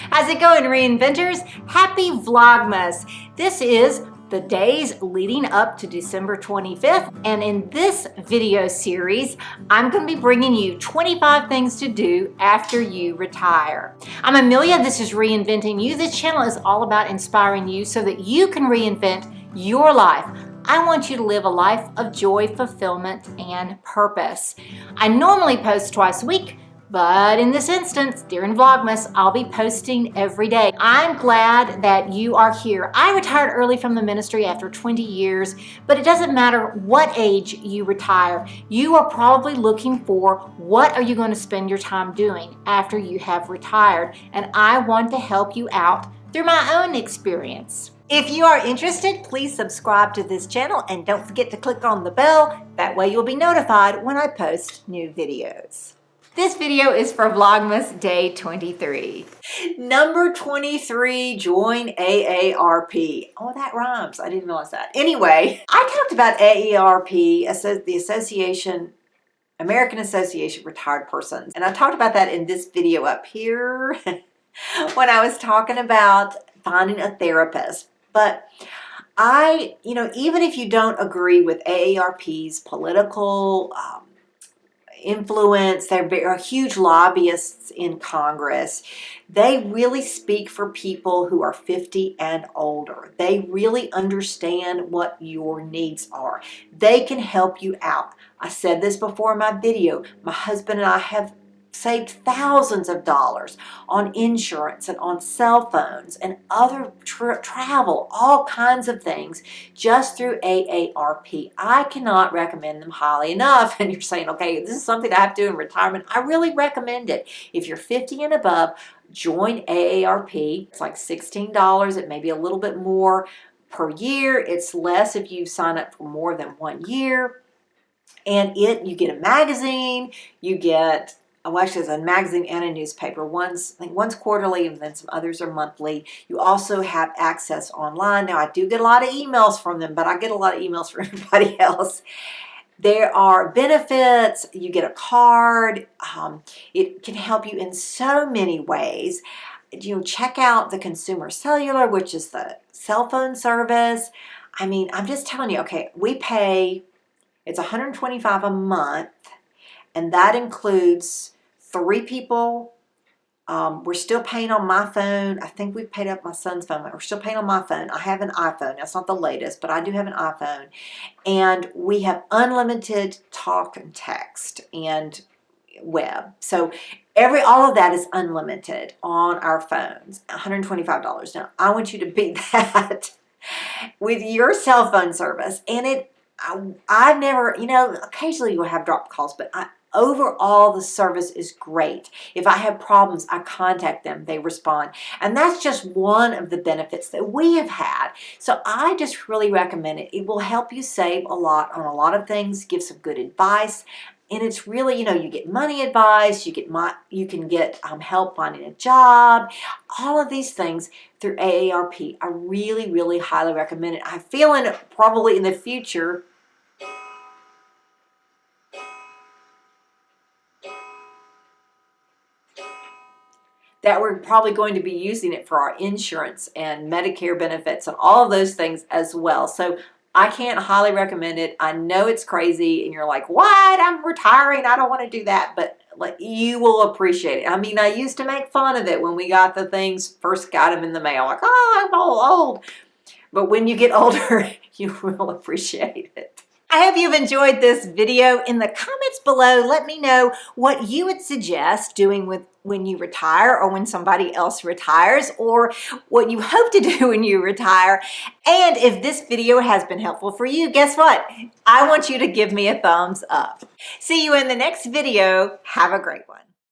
How's it going, reinventors? Happy Vlogmas. This is the days leading up to December 25th, and in this video series, I'm going to be bringing you 25 things to do after you retire. I'm Amelia, this is Reinventing You. This channel is all about inspiring you so that you can reinvent your life. I want you to live a life of joy, fulfillment, and purpose. I normally post twice a week, but in this instance, during Vlogmas, I'll be posting every day. I'm glad that you are here. I retired early from the ministry after 20 years, but it doesn't matter what age you retire. You are probably looking for what are you going to spend your time doing after you have retired, and I want to help you out through my own experience. If you are interested, please subscribe to this channel and don't forget to click on the bell. That way you'll be notified when I post new videos. This video is for Vlogmas Day 23. Number 23, join AARP. Oh, that rhymes. I didn't realize that. Anyway, I talked about AARP, the Association, American Association of Retired Persons. And I talked about that in this video up here when I was talking about finding a therapist. But even if you don't agree with AARP's political influence, they're huge lobbyists in Congress. They really speak for people who are 50 and older. They really understand what your needs are. They can help you out. I said this before in my video. My husband and I have saved thousands of dollars on insurance and on cell phones and other travel, all kinds of things, just through AARP. I cannot recommend them highly enough. And you're saying, okay, this is something I have to do in retirement. I really recommend it. If you're 50 and above, join AARP. It's like $16. It may be a little bit more per year. It's less if you sign up for more than 1 year. And you get a magazine, you get actually, there's a magazine and a newspaper. I think one's quarterly and then some others are monthly. You also have access online. Now, I do get a lot of emails from them, but I get a lot of emails from everybody else. There are benefits. You get a card. It can help you in so many ways. Check out the Consumer Cellular, which is the cell phone service. I mean, I'm just telling you, okay, we pay, it's $125 a month. And that includes 3 people. We're still paying on my phone. I think we've paid up my son's phone. We're still paying on my phone. I have an iPhone. That's not the latest, but I do have an iPhone. And we have unlimited talk and text and web. So all of that is unlimited on our phones, $125. Now, I want you to beat that with your cell phone service. And I've never, occasionally you'll have drop calls, but overall the service is great. If I have problems, I contact them, they respond. And that's just one of the benefits that we have had. So I just really recommend it. It will help you save a lot on a lot of things, give some good advice. And it's really, you get money advice, you can get help finding a job, all of these things through AARP. I really, really highly recommend it. I feel probably in the future that we're probably going to be using it for our insurance and Medicare benefits and all of those things as well. So I can't highly recommend it. I know it's crazy and you're like, what? I'm retiring. I don't want to do that. But you will appreciate it. I mean, I used to make fun of it when we got the things, first got them in the mail. Like, oh, I'm all old. But when you get older, you will appreciate it. I hope you've enjoyed this video. In the comments below, let me know what you would suggest doing when you retire or when somebody else retires, or what you hope to do when you retire. And if this video has been helpful for you, guess what? I want you to give me a thumbs up. See you in the next video. Have a great one.